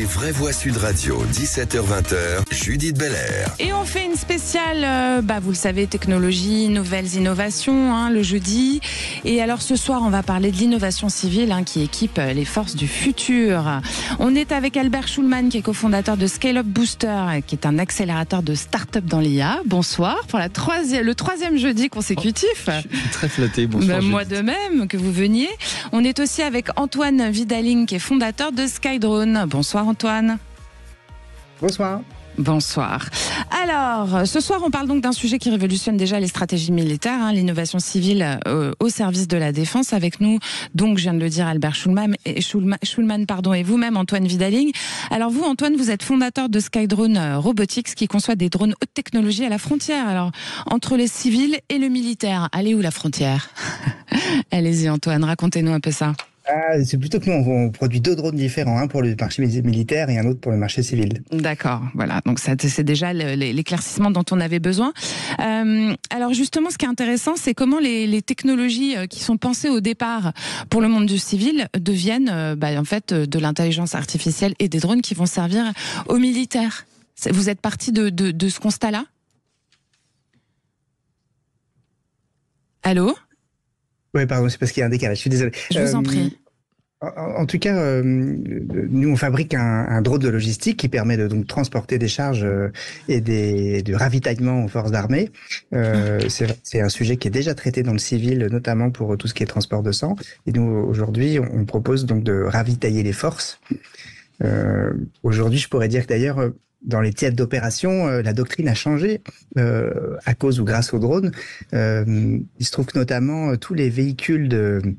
Vraie Voix Sud Radio, 17h-20h, Judith Belair. Et on fait une spéciale, vous le savez, technologie, nouvelles innovations, le jeudi. Et alors ce soir, on va parler de l'innovation civile qui équipe les forces du futur. On est avec Albert Schulman, qui est cofondateur de Scale Up Booster, qui est un accélérateur de start-up dans l'IA. Bonsoir pour le troisième jeudi consécutif. Je suis très flatté, bonsoir. Moi de même, que vous veniez. On est aussi avec Antoine Vidaling, qui est fondateur de Skydrone. Bonsoir Antoine. Bonsoir. Bonsoir. Alors, ce soir, on parle donc d'un sujet qui révolutionne déjà les stratégies militaires, l'innovation civile au service de la défense. Avec nous, donc, je viens de le dire, Albert Schulman et vous-même, Antoine Vidaling. Alors vous, Antoine, vous êtes fondateur de Skydrone Robotics, qui conçoit des drones haute technologie à la frontière. Alors, entre les civils et le militaire, elle est où la frontière? Allez-y, Antoine, racontez-nous un peu ça. C'est plutôt que nous, on produit deux drones différents, un pour le marché militaire et un autre pour le marché civil. D'accord, voilà. Donc ça, c'est déjà l'éclaircissement dont on avait besoin. Alors justement, ce qui est intéressant, c'est comment les technologies qui sont pensées au départ pour le monde du civil deviennent en fait de l'intelligence artificielle et des drones qui vont servir aux militaires. Vous êtes parti de ce constat-là? Allô? Oui, pardon, c'est parce qu'il y a un décalage, je suis désolé. Je vous en prie. En tout cas, nous, on fabrique un drone de logistique qui permet de donc transporter des charges et du ravitaillement aux forces d'armée. C'est un sujet qui est déjà traité dans le civil, notamment pour tout ce qui est transport de sang. Et nous, aujourd'hui, on propose donc de ravitailler les forces. Aujourd'hui, je pourrais dire que d'ailleurs, dans les théâtres d'opération, la doctrine a changé à cause ou grâce aux drones. Il se trouve que notamment tous les véhicules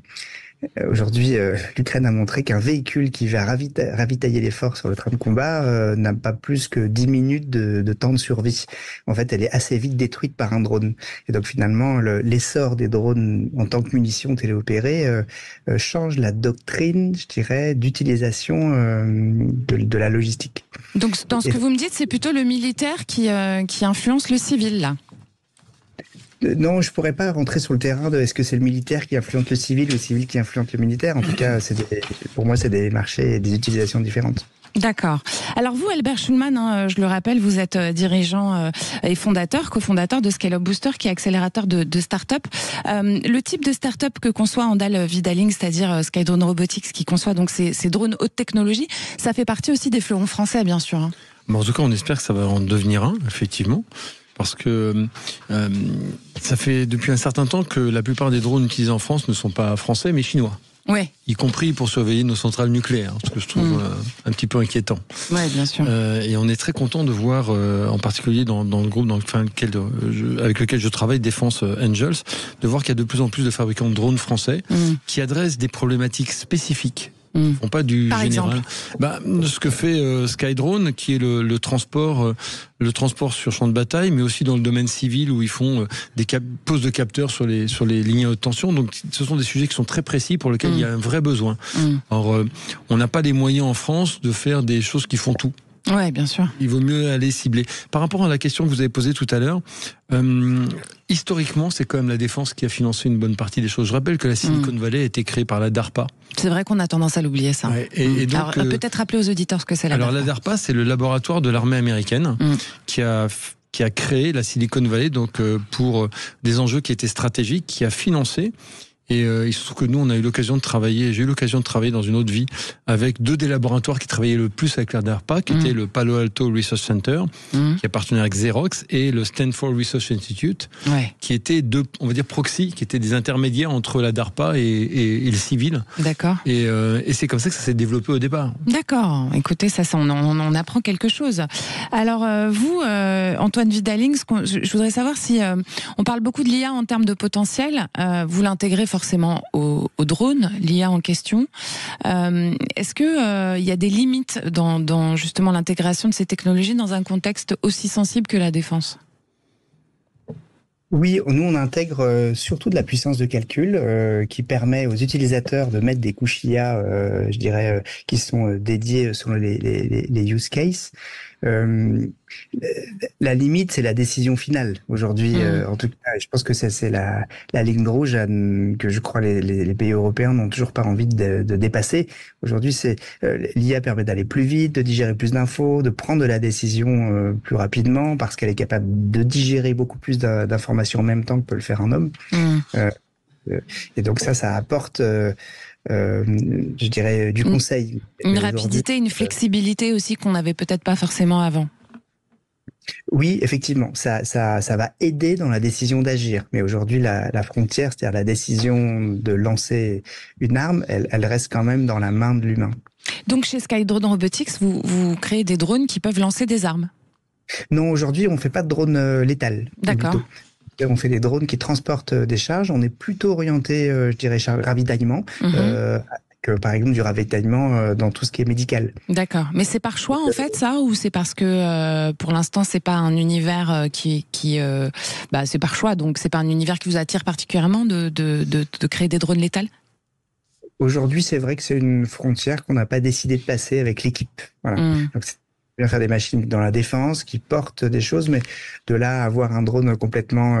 aujourd'hui, l'Ukraine a montré qu'un véhicule qui va ravitailler les forces sur le train de combat n'a pas plus que 10 minutes de temps de survie. En fait, elle est assez vite détruite par un drone. Et donc finalement, l'essor des drones en tant que munitions téléopérées change la doctrine, je dirais, d'utilisation de la logistique. Donc dans ce que vous me dites, c'est plutôt le militaire qui influence le civil, là? Non, je pourrais pas rentrer sur le terrain de est-ce que c'est le militaire qui influence le civil ou le civil qui influence le militaire. En tout cas, pour moi, c'est des marchés et des utilisations différentes. D'accord. Alors vous, Albert Schulman, je le rappelle, vous êtes dirigeant et cofondateur de Scale Up Booster, qui est accélérateur de start-up. Le type de start-up que conçoit Andal Vidaling, c'est-à-dire Skydrone Robotics, qui conçoit donc ces drones haute technologie, ça fait partie aussi des fleurons français, bien sûr. En tout cas, on espère que ça va en devenir un, effectivement. Parce que ça fait depuis un certain temps que la plupart des drones utilisés en France ne sont pas français, mais chinois. Ouais. Y compris pour surveiller nos centrales nucléaires, ce que je trouve un petit peu inquiétant. Ouais, bien sûr. Et on est très content de voir, en particulier dans le groupe avec lequel je travaille, Défense Angels, de voir qu'il y a de plus en plus de fabricants de drones français qui adressent des problématiques spécifiques. Font pas du Par général. Exemple. Ce que fait Skydrone, qui est le transport sur champ de bataille, mais aussi dans le domaine civil où ils font des poses de capteurs sur les lignes à haute tension. Donc, ce sont des sujets qui sont très précis pour lesquels il y a un vrai besoin. Or, on n'a pas les moyens en France de faire des choses qui font tout. Ouais, bien sûr. Il vaut mieux aller cibler. Par rapport à la question que vous avez posée tout à l'heure, historiquement, c'est quand même la défense qui a financé une bonne partie des choses. Je rappelle que la Silicon Valley a été créée par la DARPA. C'est vrai qu'on a tendance à l'oublier, ça. Ouais, et donc, alors, peut-être rappeler aux auditeurs ce que c'est la DARPA. Alors, la DARPA, c'est le laboratoire de l'armée américaine qui a créé la Silicon Valley pour des enjeux qui étaient stratégiques, qui a financé. Et il se trouve que nous, j'ai eu l'occasion de travailler dans une autre vie avec deux des laboratoires qui travaillaient le plus avec la DARPA, qui étaient le Palo Alto Research Center, qui appartenait à Xerox, et le Stanford Research Institute, qui étaient deux, on va dire, proxy, qui étaient des intermédiaires entre la DARPA et le civil. D'accord. Et c'est comme ça que ça s'est développé au départ. D'accord. Écoutez, on apprend quelque chose. Alors, vous, Antoine Vidaling, je voudrais savoir si on parle beaucoup de l'IA en termes de potentiel. Vous l'intégrez forcément au drone, l'IA en question. Est-ce que y a des limites dans justement l'intégration de ces technologies dans un contexte aussi sensible que la défense ? Oui, nous on intègre surtout de la puissance de calcul qui permet aux utilisateurs de mettre des couches IA, je dirais, qui sont dédiées selon les use cases. La limite, c'est la décision finale. Aujourd'hui, en tout cas, je pense que c'est la ligne rouge que je crois les pays européens n'ont toujours pas envie de dépasser. Aujourd'hui, l'IA permet d'aller plus vite, de digérer plus d'infos, de prendre de la décision plus rapidement parce qu'elle est capable de digérer beaucoup plus d'informations en même temps que peut le faire un homme. Et donc ça apporte, je dirais, du conseil. Une rapidité, une flexibilité aussi qu'on n'avait peut-être pas forcément avant. Oui, effectivement, ça va aider dans la décision d'agir. Mais aujourd'hui, la frontière, c'est-à-dire la décision de lancer une arme, elle reste quand même dans la main de l'humain. Donc chez Skydrone Robotics, vous créez des drones qui peuvent lancer des armes? Non, aujourd'hui, on ne fait pas de drone létal. D'accord. On fait des drones qui transportent des charges. On est plutôt orienté, je dirais, ravitaillement. Par exemple du ravitaillement dans tout ce qui est médical. D'accord, mais c'est par choix en fait ça, ou c'est parce que pour l'instant c'est pas un univers c'est par choix, donc c'est pas un univers qui vous attire particulièrement de créer des drones létals? Aujourd'hui, c'est vrai que c'est une frontière qu'on n'a pas décidé de passer avec l'équipe. Voilà. Donc c'est bien faire des machines dans la défense qui portent des choses, mais de là à avoir un drone complètement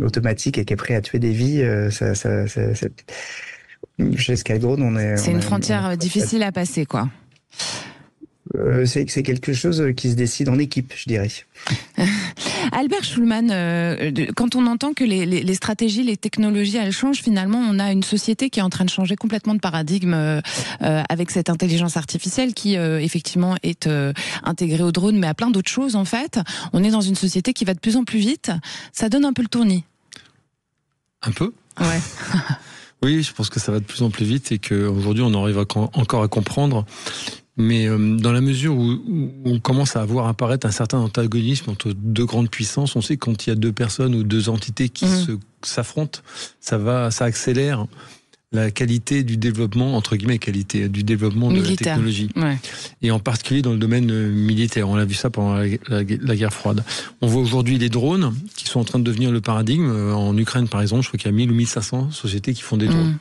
automatique et qui est prêt à tuer des vies, chez Skydrone, c'est une frontière difficile à passer, quoi. C'est quelque chose qui se décide en équipe, je dirais. Albert Schulman, quand on entend que les stratégies, les technologies, elles changent, finalement, on a une société qui est en train de changer complètement de paradigme avec cette intelligence artificielle qui, effectivement, est intégrée au drone, mais à plein d'autres choses, en fait. On est dans une société qui va de plus en plus vite. Ça donne un peu le tournis. Un peu. Ouais. Oui, je pense que ça va de plus en plus vite et qu'aujourd'hui on arrive encore à comprendre. Mais dans la mesure où on commence à voir apparaître un certain antagonisme entre deux grandes puissances, on sait que quand il y a deux personnes ou deux entités qui s'affrontent, ça accélère la qualité du développement, entre guillemets, du développement militaire. De la technologie. Ouais. Et en particulier dans le domaine militaire. On a vu ça pendant la guerre froide. On voit aujourd'hui les drones qui sont en train de devenir le paradigme. En Ukraine, par exemple, je crois qu'il y a 1000 ou 1500 sociétés qui font des drones.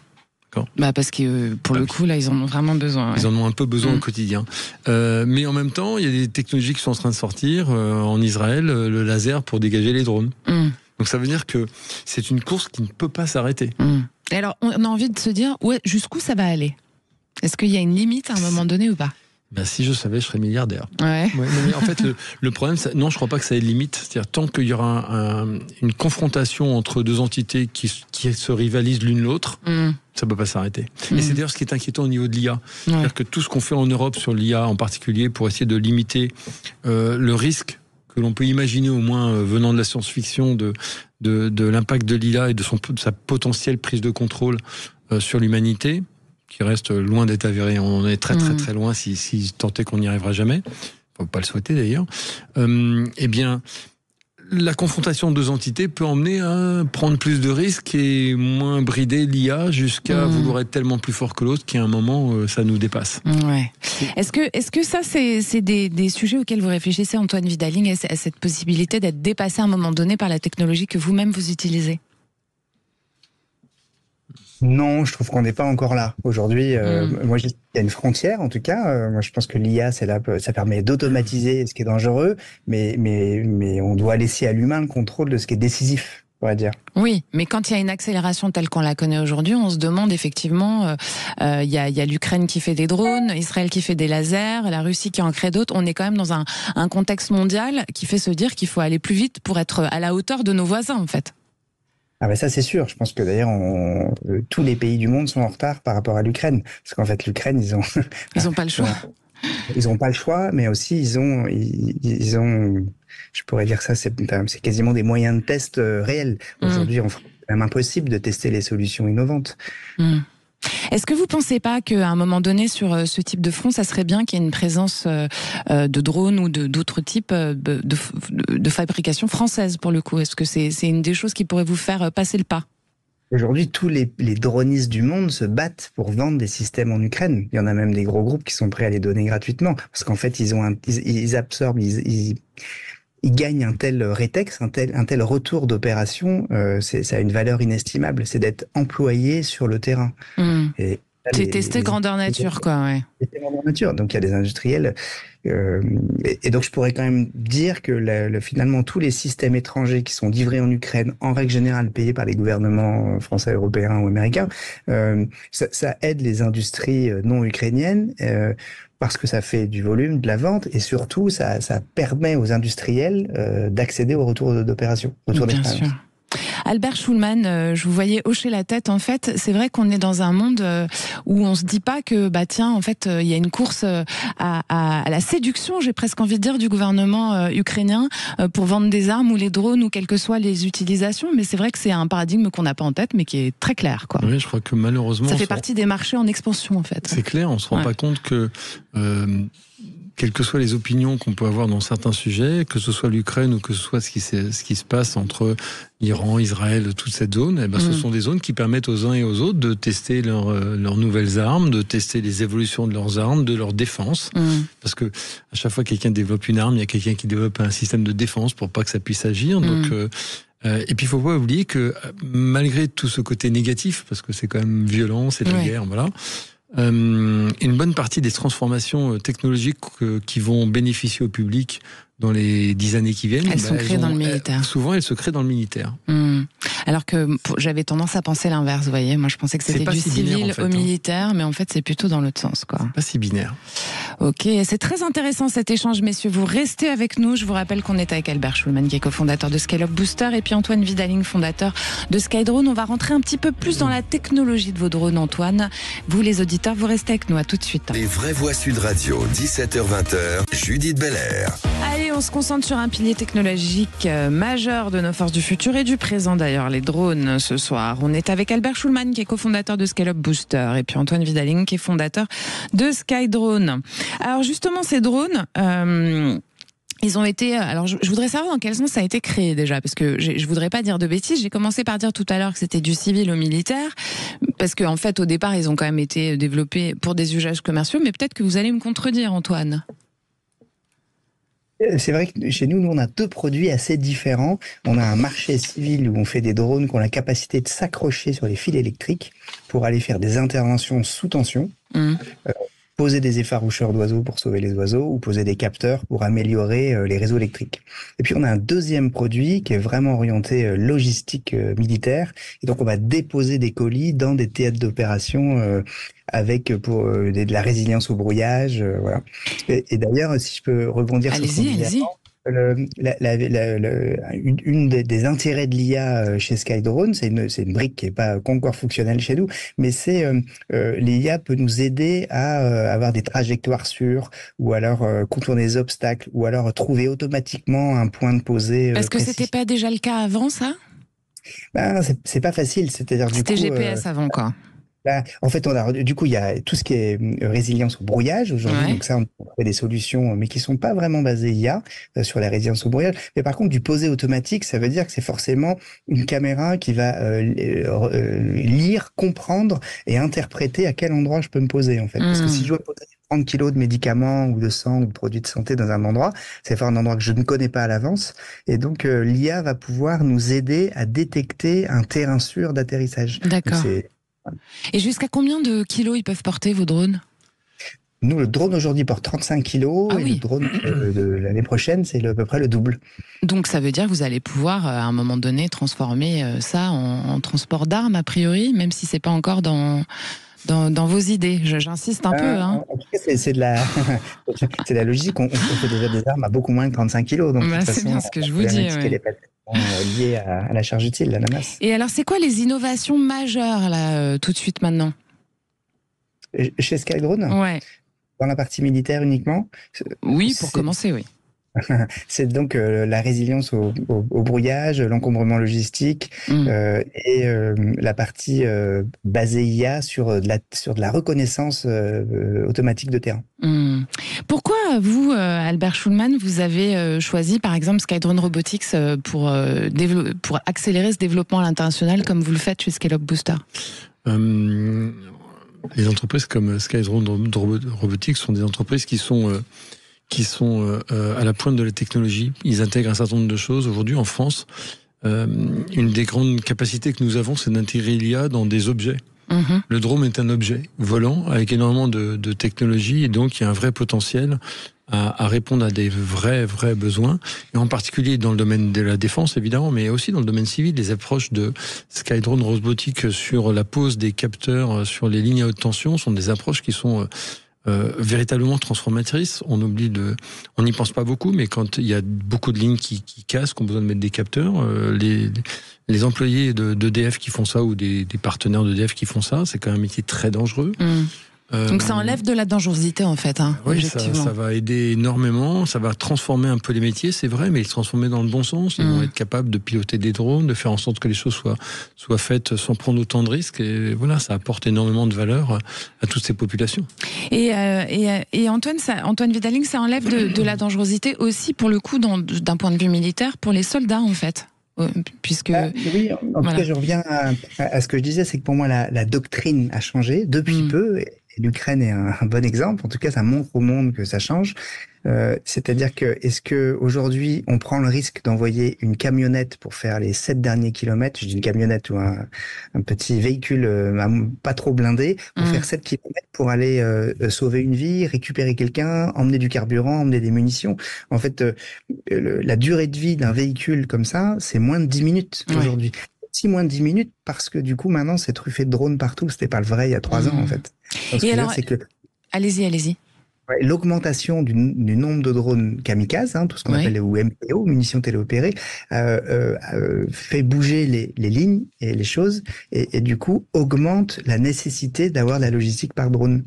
Parce que pour le coup, là, ils en ont vraiment besoin. Ouais. Ils en ont un peu besoin au quotidien. Mais en même temps, il y a des technologies qui sont en train de sortir. En Israël, le laser pour dégager les drones. Donc ça veut dire que c'est une course qui ne peut pas s'arrêter. Et alors, on a envie de se dire, jusqu'où ça va aller? Est-ce qu'il y a une limite à un moment donné ou pas? Si je savais, je serais milliardaire. Ouais. Mais en fait, le problème, non, je crois pas que ça ait de limite. C'est-à-dire, tant qu'il y aura une confrontation entre deux entités qui se rivalisent l'une l'autre, ça peut pas s'arrêter. Et c'est d'ailleurs ce qui est inquiétant au niveau de l'IA. C'est-à-dire que tout ce qu'on fait en Europe sur l'IA en particulier pour essayer de limiter le risque que l'on peut imaginer au moins venant de la science-fiction de l'impact de l'IA et de sa potentielle prise de contrôle sur l'humanité, qui reste loin d'être avéré. On est très très très loin si tant est qu'on n'y arrivera jamais. Faut pas le souhaiter d'ailleurs. Eh bien, la confrontation de deux entités peut emmener à prendre plus de risques et moins brider l'IA jusqu'à vouloir être tellement plus fort que l'autre qu'à un moment ça nous dépasse. Ouais. Est-ce que ça c'est des sujets auxquels vous réfléchissez, Antoine Vidaling, à cette possibilité d'être dépassé à un moment donné par la technologie que vous-même vous utilisez? Non, je trouve qu'on n'est pas encore là. Aujourd'hui, moi, il y a une frontière, en tout cas. Moi, je pense que l'IA, ça permet d'automatiser ce qui est dangereux, mais on doit laisser à l'humain le contrôle de ce qui est décisif, on va dire. Oui, mais quand il y a une accélération telle qu'on la connaît aujourd'hui, on se demande effectivement, il y a l'Ukraine qui fait des drones, Israël qui fait des lasers, la Russie qui en crée d'autres. On est quand même dans un contexte mondial qui fait se dire qu'il faut aller plus vite pour être à la hauteur de nos voisins, en fait. Ça c'est sûr. Je pense que d'ailleurs tous les pays du monde sont en retard par rapport à l'Ukraine, parce qu'en fait l'Ukraine ils ont pas le choix. Ils ont pas le choix, mais aussi ils ont, je pourrais dire ça, c'est quasiment des moyens de test réels. Aujourd'hui, c'est même impossible de tester les solutions innovantes. Est-ce que vous pensez pas qu'à un moment donné sur ce type de front, ça serait bien qu'il y ait une présence de drones ou d'autres types de fabrication française pour le coup? Est-ce que c'est une des choses qui pourrait vous faire passer le pas? Aujourd'hui, tous les dronistes du monde se battent pour vendre des systèmes en Ukraine. Il y en a même des gros groupes qui sont prêts à les donner gratuitement, parce qu'en fait, ils absorbent, ils gagnent un tel rétex, un tel retour d'opération, ça a une valeur inestimable, c'est d'être employé sur le terrain. Et C'est testé grandeur nature, quoi, ouais. Testé grandeur nature. Donc il y a des industriels. Et donc je pourrais quand même dire que finalement tous les systèmes étrangers qui sont livrés en Ukraine, en règle générale payés par les gouvernements français, européens ou américains, ça aide les industries non ukrainiennes. Parce que ça fait du volume, de la vente, et surtout, ça permet aux industriels d'accéder au retour d'opération, retour d'expérience. Bien sûr. Albert Schulman, je vous voyais hocher la tête. En fait, c'est vrai qu'on est dans un monde où on se dit pas que, tiens, en fait, il y a une course à la séduction, j'ai presque envie de dire, du gouvernement ukrainien pour vendre des armes ou les drones ou quelles que soient les utilisations. Mais c'est vrai que c'est un paradigme qu'on n'a pas en tête, mais qui est très clair, quoi. Oui, je crois que malheureusement... Ça fait partie des marchés en expansion, en fait. C'est clair, on se rend pas compte que... quelles que soient les opinions qu'on peut avoir dans certains sujets, que ce soit l'Ukraine ou que ce soit ce qui se passe entre l'Iran, Israël, toute cette zone, ce sont des zones qui permettent aux uns et aux autres de tester leurs nouvelles armes, de tester les évolutions de leurs armes, de leur défense. Parce que à chaque fois que quelqu'un développe une arme, il y a quelqu'un qui développe un système de défense pour pas que ça puisse agir. Donc, et puis il faut pas oublier que malgré tout ce côté négatif, parce que c'est quand même violent, c'est de la guerre, voilà. Une bonne partie des transformations technologiques qui vont bénéficier au public dans les 10 années qui viennent, elles sont créées dans le militaire. Souvent, elles se créent dans le militaire. Alors que j'avais tendance à penser l'inverse, vous voyez. Moi, je pensais que c'était du civil au militaire, mais en fait, c'est plutôt dans l'autre sens, quoi. C'est pas si binaire. Ok, c'est très intéressant cet échange, messieurs. Vous restez avec nous. Je vous rappelle qu'on est avec Albert Schulman, qui est cofondateur de Scale Up Booster, et puis Antoine Vidaling, fondateur de Skydrone. On va rentrer un petit peu plus dans la technologie de vos drones, Antoine. Vous, les auditeurs, vous restez avec nous. À tout de suite. Les vraies voix Sud Radio, 17h-20h, Judith Belair. Allez, on se concentre sur un pilier technologique majeur de nos forces du futur et du présent, d'ailleurs, les drones, ce soir. On est avec Albert Schulman, qui est cofondateur de Scale Up Booster, et puis Antoine Vidaling, qui est fondateur de Skydrone. Alors justement, ces drones, ils ont été... Alors je voudrais savoir dans quel sens ça a été créé déjà, parce que je voudrais pas dire de bêtises. J'ai commencé par dire tout à l'heure que c'était du civil au militaire, parce qu'en fait, au départ, ils ont quand même été développés pour des usages commerciaux, mais peut-être que vous allez me contredire, Antoine. C'est vrai que chez nous, on a deux produits assez différents. On a un marché civil où on fait des drones qui ont la capacité de s'accrocher sur les fils électriques pour aller faire des interventions sous tension. Poser des effaroucheurs d'oiseaux pour sauver les oiseaux ou poser des capteurs pour améliorer les réseaux électriques. Et puis on a un deuxième produit qui est vraiment orienté logistique militaire. Et donc on va déposer des colis dans des théâtres d'opération avec de la résilience au brouillage. Voilà. Et d'ailleurs, si je peux rebondir sur ce qu'on disait avant, une des intérêts de l'IA chez Skydrone, c'est une brique qui n'est pas encore fonctionnelle chez nous, mais c'est l'IA peut nous aider à avoir des trajectoires sûres, ou alors contourner des obstacles, ou alors trouver automatiquement un point de posée. Parce que c'était pas déjà le cas avant, ça ? C'est pas facile, c'est-à-dire c'était GPS avant, quoi. En fait, du coup, il y a tout ce qui est résilience au brouillage aujourd'hui. Donc ça, on fait des solutions, mais qui sont pas vraiment basées IA sur la résilience au brouillage. Mais par contre, du posé automatique, ça veut dire que c'est forcément une caméra qui va lire, comprendre et interpréter à quel endroit je peux me poser, en fait. Parce que si je dois poser 30 kilos de médicaments ou de sang ou de produits de santé dans un endroit, c'est faire un endroit que je ne connais pas à l'avance. Et donc, l'IA va pouvoir nous aider à détecter un terrain sûr d'atterrissage. D'accord. Et jusqu'à combien de kilos ils peuvent porter, vos drones ? Nous, le drone aujourd'hui porte 35 kilos, et le drone de l'année prochaine, c'est à peu près le double. Donc ça veut dire que vous allez pouvoir, à un moment donné, transformer ça en transport d'armes, a priori, même si c'est pas encore dans vos idées. J'insiste un peu. Hein. En tout cas, c'est de la logique. On fait déjà des armes à beaucoup moins de 35 kilos. Donc, c'est bien ce que je vous dis. Liées à la charge utile, la masse. Et alors, c'est quoi les innovations majeures, là, tout de suite, maintenant ? Chez Skydrone ? Ouais. Dans la partie militaire uniquement ? Oui, pour commencer, oui. C'est donc la résilience au brouillage, l'encombrement logistique et la partie basée IA sur de la reconnaissance automatique de terrain. Pourquoi vous, Albert Schulman, vous avez choisi par exemple Skydrone Robotics pour accélérer ce développement à l'international comme vous le faites chez Scale Up Booster ? Les entreprises comme Skydrone Robotics sont des entreprises qui sont à la pointe de la technologie. Ils intègrent un certain nombre de choses. Aujourd'hui, en France, une des grandes capacités que nous avons, c'est d'intégrer l'IA dans des objets. Le drone est un objet volant avec énormément de technologie et donc il y a un vrai potentiel à répondre à des vrais besoins, et en particulier dans le domaine de la défense évidemment, mais aussi dans le domaine civil. Les approches de Skydrone Robotics sur la pose des capteurs sur les lignes à haute tension sont des approches qui sont véritablement transformatrices. On n'y pense pas beaucoup, mais quand il y a beaucoup de lignes qui cassent, qui ont besoin de mettre des capteurs, les employés d'EDF qui font ça, ou des partenaires d'EDF qui font ça, c'est quand même un métier très dangereux. Donc ça enlève de la dangerosité en fait. Oui, ça va aider énormément, ça va transformer un peu les métiers, c'est vrai, mais les transformer dans le bon sens. Ils vont être capables de piloter des drones, de faire en sorte que les choses soient faites sans prendre autant de risques. Et voilà, ça apporte énormément de valeur à toutes ces populations. Et Antoine Vidalling, ça enlève de la dangerosité aussi pour le coup d'un point de vue militaire pour les soldats en fait. Puisque oui, en tout cas, je reviens à ce que je disais, c'est que pour moi la doctrine a changé depuis peu. Et l'Ukraine est un bon exemple. En tout cas, ça montre au monde que ça change. C'est-à-dire que est-ce que aujourd'hui on prend le risque d'envoyer une camionnette pour faire les 7 derniers kilomètres, je dis une camionnette ou un petit véhicule pas trop blindé, pour faire 7 kilomètres pour aller sauver une vie, récupérer quelqu'un, emmener du carburant, emmener des munitions. En fait, la durée de vie d'un véhicule comme ça, c'est moins de 10 minutes aujourd'hui. Si moins de 10 minutes, parce que du coup maintenant c'est truffé de drones partout. C'était pas le vrai il y a 3 ans en fait. Donc, et alors, allez-y. L'augmentation du nombre de drones kamikazes, tout ce qu'on appelle les MTO, munitions téléopérées, fait bouger les lignes et les choses, et du coup augmente la nécessité d'avoir de la logistique par drone.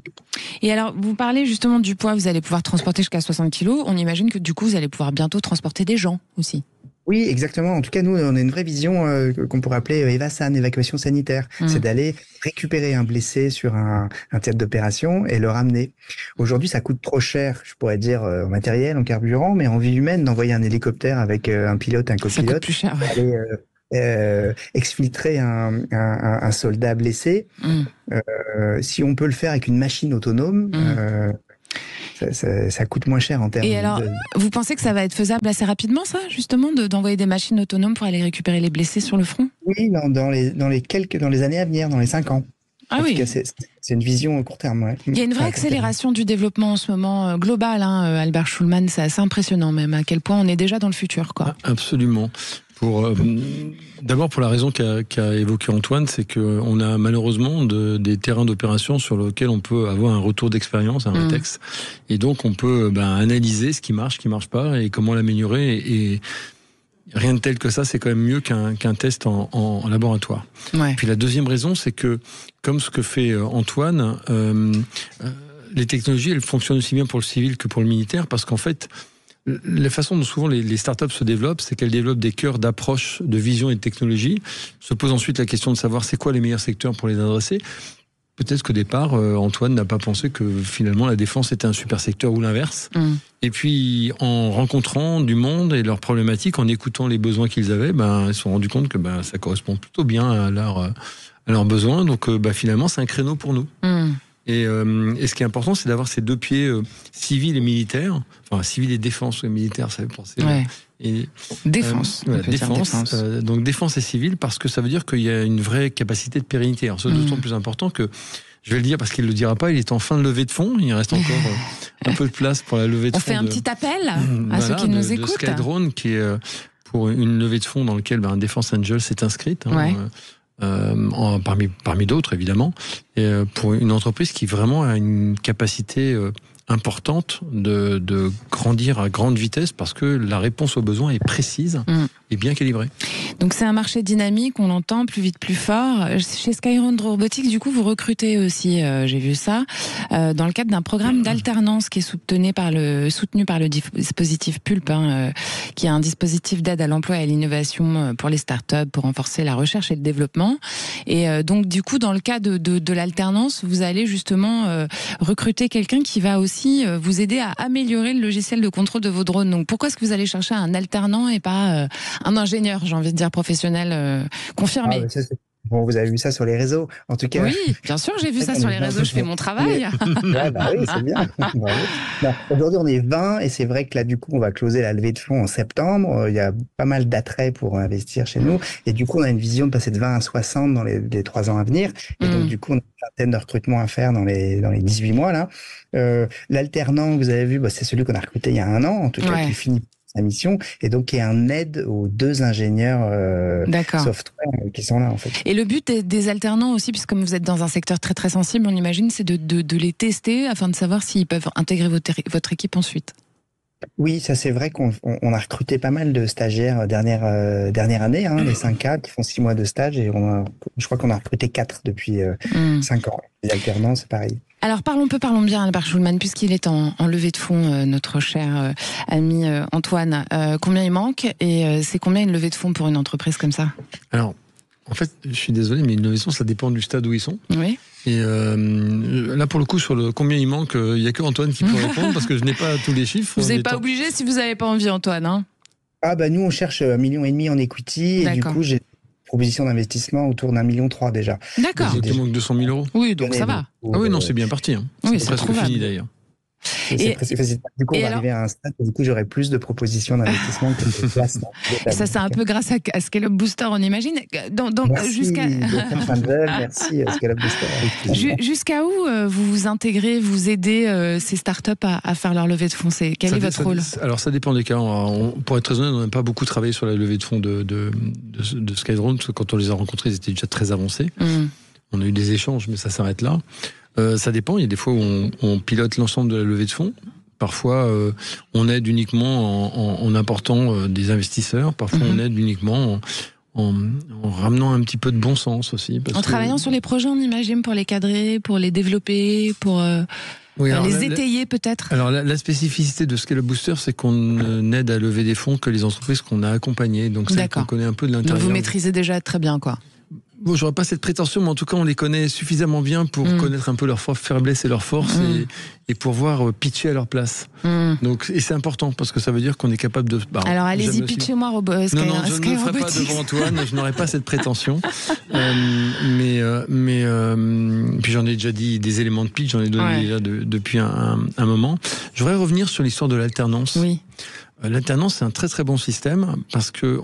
Et alors, vous parlez justement du poids, vous allez pouvoir transporter jusqu'à 60 kilos, on imagine que du coup vous allez pouvoir bientôt transporter des gens aussi. Oui, exactement. En tout cas, nous, on a une vraie vision qu'on pourrait appeler EVASAN, évacuation sanitaire. C'est d'aller récupérer un blessé sur un théâtre d'opération et le ramener. Aujourd'hui, ça coûte trop cher, je pourrais dire, en matériel, en carburant, mais en vie humaine, d'envoyer un hélicoptère avec un pilote, un copilote, ça coûte plus cher, aller exfiltrer un soldat blessé. Si on peut le faire avec une machine autonome... Ça coûte moins cher en termes. Et alors, vous pensez que ça va être faisable assez rapidement, ça, justement, d'envoyer des machines autonomes pour aller récupérer les blessés sur le front ? Oui, dans les années à venir, dans les 5 ans. En tout cas, c'est une vision court terme. Ouais. Il y a une vraie accélération du développement en ce moment, global, Albert Schulman, c'est assez impressionnant même, à quel point on est déjà dans le futur, quoi. Absolument. D'abord pour la raison qu'a évoqué Antoine, c'est qu'on a malheureusement des terrains d'opération sur lesquels on peut avoir un retour d'expérience, un rétex, et donc on peut analyser ce qui marche pas, et comment l'améliorer, et rien de tel que ça, c'est quand même mieux qu'un test en laboratoire. Ouais. Puis la deuxième raison, c'est que, comme ce que fait Antoine, les technologies, elles fonctionnent aussi bien pour le civil que pour le militaire, parce qu'en fait, la façon dont souvent les startups se développent, c'est qu'elles développent des cœurs d'approche, de vision et de technologie. Se pose ensuite la question de savoir c'est quoi les meilleurs secteurs pour les adresser. Peut-être qu'au départ, Antoine n'a pas pensé que finalement la défense était un super secteur ou l'inverse. Et puis, en rencontrant du monde et leurs problématiques, en écoutant les besoins qu'ils avaient, ils se sont rendus compte que ça correspond plutôt bien à leurs besoins. Donc, finalement, c'est un créneau pour nous. Et ce qui est important, c'est d'avoir ces deux pieds civils et militaires, enfin civil et défense, ou militaire, ça veut penser. Ouais. Et défense. Défense. Donc défense et civil, parce que ça veut dire qu'il y a une vraie capacité de pérennité. Alors c'est d'autant plus important que, je vais le dire parce qu'il ne le dira pas, il est en fin de levée de fonds, il reste encore un peu de place pour la levée de fonds. On fait un petit appel à ceux qui nous écoutent. De Skydrone, qui est pour une levée de fonds dans laquelle Défense Angel s'est inscrite. Parmi d'autres évidemment, et pour une entreprise qui vraiment a une capacité importante de grandir à grande vitesse, parce que la réponse aux besoins est précise et bien calibrée. Donc c'est un marché dynamique, on l'entend, plus vite, plus fort. Chez Skydrone Robotics, du coup, vous recrutez aussi, j'ai vu ça, dans le cadre d'un programme d'alternance qui est soutenu par le dispositif PULP, qui est un dispositif d'aide à l'emploi et à l'innovation pour les startups, pour renforcer la recherche et le développement. Et donc, du coup, dans le cas de l'alternance, vous allez justement recruter quelqu'un qui va aussi vous aider à améliorer le logiciel de contrôle de vos drones. Donc, pourquoi est-ce que vous allez chercher un alternant et pas un ingénieur, j'ai envie de dire professionnel confirmé? Bon, vous avez vu ça sur les réseaux, en tout cas. Oui, bien sûr, j'ai vu ça sur les réseaux, je fais mon travail. Ouais, bah oui, c'est bien. Bravo. Non, aujourd'hui, on est 20 et c'est vrai que là, du coup, on va closer la levée de fonds en septembre. Il y a pas mal d'attraits pour investir chez nous. Et du coup, on a une vision de passer de 20 à 60 dans les 3 ans à venir. Et donc, du coup, on a une vingtaine de recrutements à faire dans les 18 mois, là. L'alternant, vous avez vu, bah, c'est celui qu'on a recruté il y a 1 an, en tout cas, qui finit sa mission, et donc qui est un aide aux 2 ingénieurs software qui sont là, en fait. Et le but des alternants aussi, puisque comme vous êtes dans un secteur très très sensible, on imagine, c'est de les tester afin de savoir s'ils peuvent intégrer votre équipe ensuite. Oui, ça c'est vrai qu'on a recruté pas mal de stagiaires dernière année, les 5K qui font 6 mois de stage, et je crois qu'on a recruté 4 depuis 5 ans. Les alternants, c'est pareil. Alors parlons bien, Albert Schulman, puisqu'il est en levée de fonds, notre cher ami Antoine. Combien il manque et c'est combien une levée de fonds pour une entreprise comme ça? Alors, en fait, je suis désolé, mais une levée de fonds, ça dépend du stade où ils sont. Oui. Et là, pour le coup, sur le combien il manque, il n'y a que Antoine qui peut répondre parce que je n'ai pas tous les chiffres. Vous n'êtes pas obligé si vous n'avez pas envie, Antoine. Hein. Ah bah nous, on cherche 1,5 million en equity, et du coup, j'ai proposition d'investissement autour d'1,3 million déjà. D'accord. Il manque 200 000 euros. Oui, donc ça va. Ah oui, non, c'est bien parti. Hein. Oui, c'est presque fini d'ailleurs. C'est facile. Du coup, on va arriver à un stade où du coup, j'aurai plus de propositions d'investissement que de places. Ça, c'est un peu grâce à Scale-up Booster, on imagine. Merci, merci Scale-up Booster. Jusqu'à où vous vous intégrez, vous aidez ces startups à faire leur levée de fonds? Quel est votre rôle? Alors, ça dépend des cas. Pour être très honnête, on n'a pas beaucoup travaillé sur la levée de fonds de Skydrone, parce que quand on les a rencontrés, ils étaient déjà très avancés. On a eu des échanges, mais ça s'arrête là. Ça dépend, il y a des fois où on pilote l'ensemble de la levée de fonds. Parfois, on aide uniquement en apportant des investisseurs. Parfois, on aide uniquement en ramenant un petit peu de bon sens aussi. En travaillant sur les projets, on imagine, pour les cadrer, pour les développer, pour les étayer peut-être. Alors, la spécificité de Scale-up Booster, c'est qu'on aide à lever des fonds que les entreprises qu'on a accompagnées. Donc, c'est qu'on connaît un peu de l'intérieur. Donc, vous maîtrisez déjà très bien, quoi. Bon, j'aurais pas cette prétention, mais en tout cas, on les connaît suffisamment bien pour connaître un peu leurs faiblesses et leurs forces et pouvoir pitcher à leur place. Donc, et c'est important parce que ça veut dire qu'on est capable de. Alors, allez-y, pitchez-moi, non, je ne le ferai pas devant Antoine. Je n'aurais pas cette prétention. Mais puis j'en ai déjà dit des éléments de pitch, j'en ai donné déjà depuis un moment. Je voudrais revenir sur l'histoire de l'alternance. Oui. L'alternance, c'est un très très bon système parce que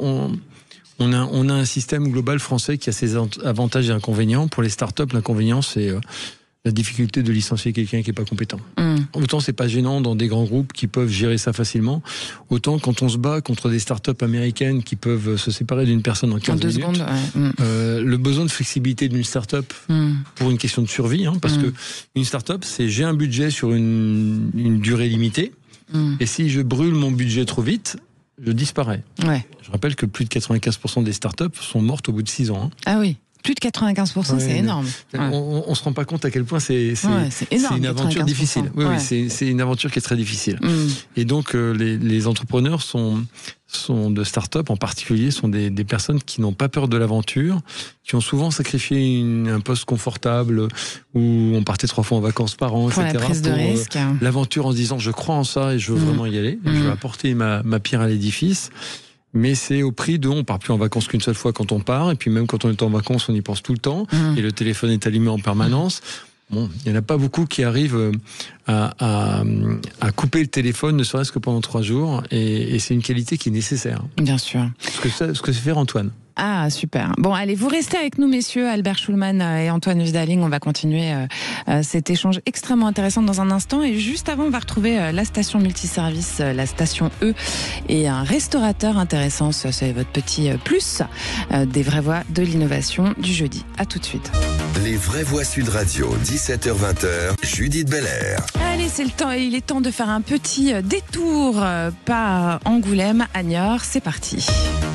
on a un système global français qui a ses avantages et inconvénients. Pour les startups, l'inconvénient, c'est la difficulté de licencier quelqu'un qui n'est pas compétent. Autant c'est pas gênant dans des grands groupes qui peuvent gérer ça facilement, autant quand on se bat contre des startups américaines qui peuvent se séparer d'une personne en 15 minutes, secondes, le besoin de flexibilité d'une startup pour une question de survie, parce que une startup, c'est j'ai un budget sur une durée limitée, et si je brûle mon budget trop vite, je disparais. Je rappelle que plus de 95% des startups sont mortes au bout de 6 ans. Ah oui, plus de 95%, c'est énorme. On se rend pas compte à quel point c'est énorme, une aventure difficile. Oui, c'est une aventure qui est très difficile. Et donc les entrepreneurs sont de start-up en particulier sont des personnes qui n'ont pas peur de l'aventure, qui ont souvent sacrifié un poste confortable où on partait 3 fois en vacances par an, pour etc. La prise de risque. L'aventure en se disant je crois en ça et je veux vraiment y aller, je veux apporter ma pierre à l'édifice. Mais c'est au prix on part plus en vacances qu'une seule fois quand on part, et puis même quand on est en vacances, on y pense tout le temps, et le téléphone est allumé en permanence. Bon, il n'y en a pas beaucoup qui arrivent à couper le téléphone, ne serait-ce que pendant 3 jours, et c'est une qualité qui est nécessaire. Bien sûr. Ce que sait faire Antoine. Ah, super. Bon, allez, vous restez avec nous, messieurs, Albert Schulman et Antoine Husdaling. On va continuer cet échange extrêmement intéressant dans un instant. Et juste avant, on va retrouver la station multiservice, la station E, et un restaurateur intéressant. C'est votre petit plus des vraies voix de l'innovation du jeudi. À tout de suite. Les vraies voix Sud Radio, 17h-20h, Judith Belair. Allez, c'est le temps, et il est temps de faire un petit détour par Angoulême à Niort. C'est parti.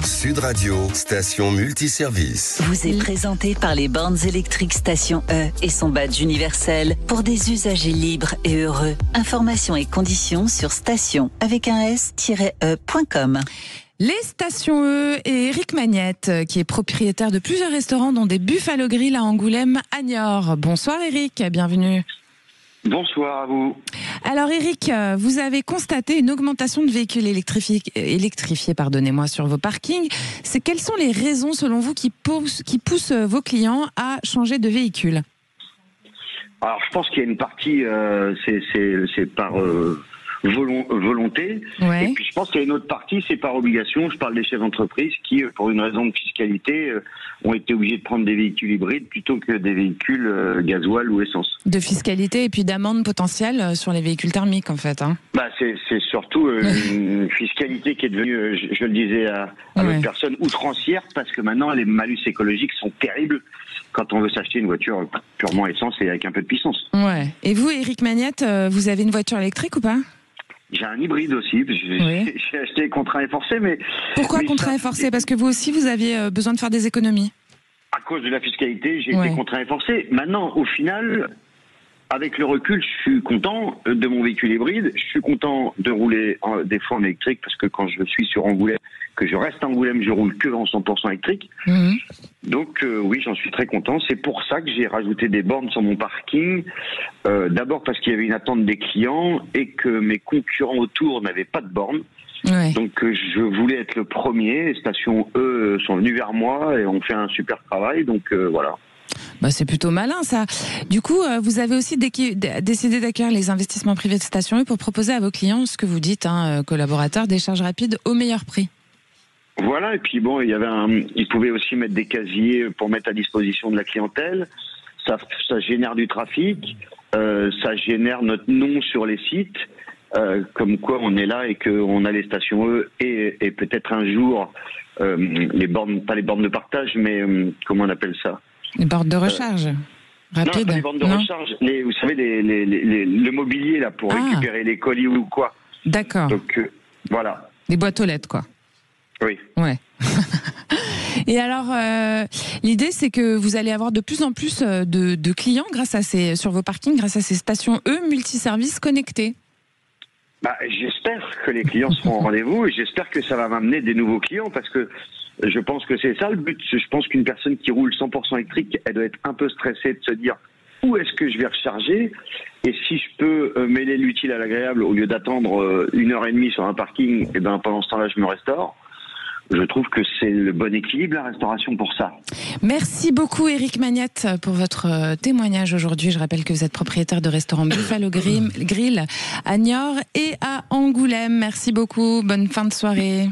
Sud Radio, station multiservice. Vous est présenté par les bornes électriques Station E et son badge universel pour des usagers libres et heureux. Informations et conditions sur station avec un s-e.com. Les stations E et Eric Magnette, qui est propriétaire de plusieurs restaurants, dont des Buffalo Grill à Angoulême à Niort. Bonsoir Eric, bienvenue. Bonsoir à vous. Alors Eric, vous avez constaté une augmentation de véhicules électrifiés sur vos parkings. Quelles sont les raisons selon vous qui poussent vos clients à changer de véhicule ? Alors je pense qu'il y a une partie, c'est par volonté. Ouais. Et puis je pense qu'il y a une autre partie, c'est par obligation. Je parle des chefs d'entreprise qui, pour une raison de fiscalité, ont été obligés de prendre des véhicules hybrides plutôt que des véhicules gasoil ou essence. De fiscalité et puis d'amende potentielle sur les véhicules thermiques en fait. Hein. Bah c'est surtout une fiscalité qui est devenue, je le disais à l'autre personne, outrancière, parce que maintenant les malus écologiques sont terribles quand on veut s'acheter une voiture purement essence et avec un peu de puissance. Ouais. Et vous, Eric Magnette, vous avez une voiture électrique ou pas ? J'ai un hybride aussi, j'ai acheté contraint et forcé, mais... Pourquoi contraint et forcé ? Parce que vous aussi, vous aviez besoin de faire des économies. À cause de la fiscalité, j'ai été contraint et forcé. Maintenant, au final, avec le recul, je suis content de mon véhicule hybride, je suis content de rouler des fois en électrique, parce que quand je suis sur Angoulême, que je reste à Angoulême, je roule que en 100% électrique. Mmh. Donc oui, j'en suis très content. C'est pour ça que j'ai rajouté des bornes sur mon parking. D'abord parce qu'il y avait une attente des clients et que mes concurrents autour n'avaient pas de bornes. Ouais. Donc je voulais être le premier. Les stations, eux, sont venues vers moi et ont fait un super travail. Donc voilà. Bah, c'est plutôt malin ça. Du coup, vous avez aussi décidé d'accueillir les investissements privés de Station E pour proposer à vos clients ce que vous dites, collaborateurs, des charges rapides au meilleur prix. Voilà, et puis bon, ils pouvaient aussi mettre des casiers pour mettre à disposition de la clientèle. Ça génère du trafic, ça génère notre nom sur les sites, comme quoi on est là et qu'on a les stations E et peut-être un jour les bornes, pas les bornes de partage, mais comment on appelle ça ? Les bornes de recharge rapide. Non, pas les bornes de recharge. Vous savez, le mobilier là pour récupérer les colis ou quoi. D'accord. Donc voilà. Des boîtes aux lettres, quoi. Oui. Ouais. Et alors, l'idée, c'est que vous allez avoir de plus en plus de clients sur vos parkings, grâce à ces stations E multiservices connectées. Bah, j'espère que les clients seront au rendez-vous et j'espère que ça va m'amener des nouveaux clients parce que je pense que c'est ça le but. Je pense qu'une personne qui roule 100% électrique, elle doit être un peu stressée de se dire où est-ce que je vais recharger et si je peux mêler l'utile à l'agréable au lieu d'attendre 1h30 sur un parking, et ben pendant ce temps-là, je me restaure. Je trouve que c'est le bon équilibre, la restauration, pour ça. Merci beaucoup, Eric Magnette, pour votre témoignage aujourd'hui. Je rappelle que vous êtes propriétaire de restaurant Buffalo Grill à Niort et à Angoulême. Merci beaucoup. Bonne fin de soirée.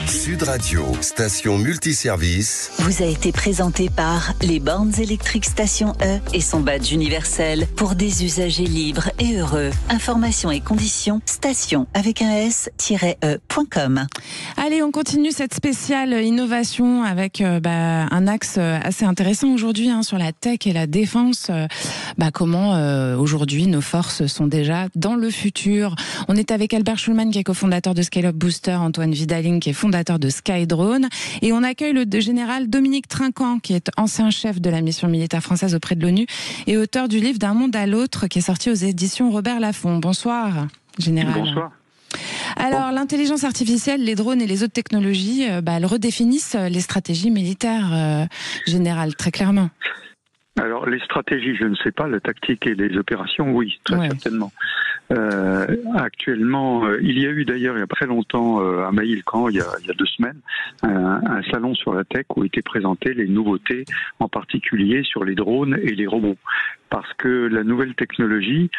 Sud Radio, station multiservice. Vous a été présenté par les bornes électriques Station E et son badge universel pour des usagers libres et heureux. Informations et conditions, station avec un s-e.com. Allez, on continue cette spéciale innovation avec un axe assez intéressant aujourd'hui sur la tech et la défense. Comment aujourd'hui nos forces sont déjà dans le futur. On est avec Albert Schulman qui est cofondateur de Scale Up Booster, Antoine Vidaling qui est fondateur de Skydrone et on accueille le général Dominique Trinquant qui est ancien chef de la mission militaire française auprès de l'ONU et auteur du livre D'un monde à l'autre qui est sorti aux éditions Robert Laffont. Bonsoir, général. Bonsoir. Alors, l'intelligence artificielle, les drones et les autres technologies, elles redéfinissent les stratégies militaires, général, très clairement. Alors, les stratégies, je ne sais pas, la tactique et les opérations, oui, très certainement. Actuellement, il y a eu d'ailleurs il y a très longtemps à Maïlcan, il y a 2 semaines, un salon sur la tech où étaient présentées les nouveautés, en particulier sur les drones et les robots. Parce que la nouvelle technologie,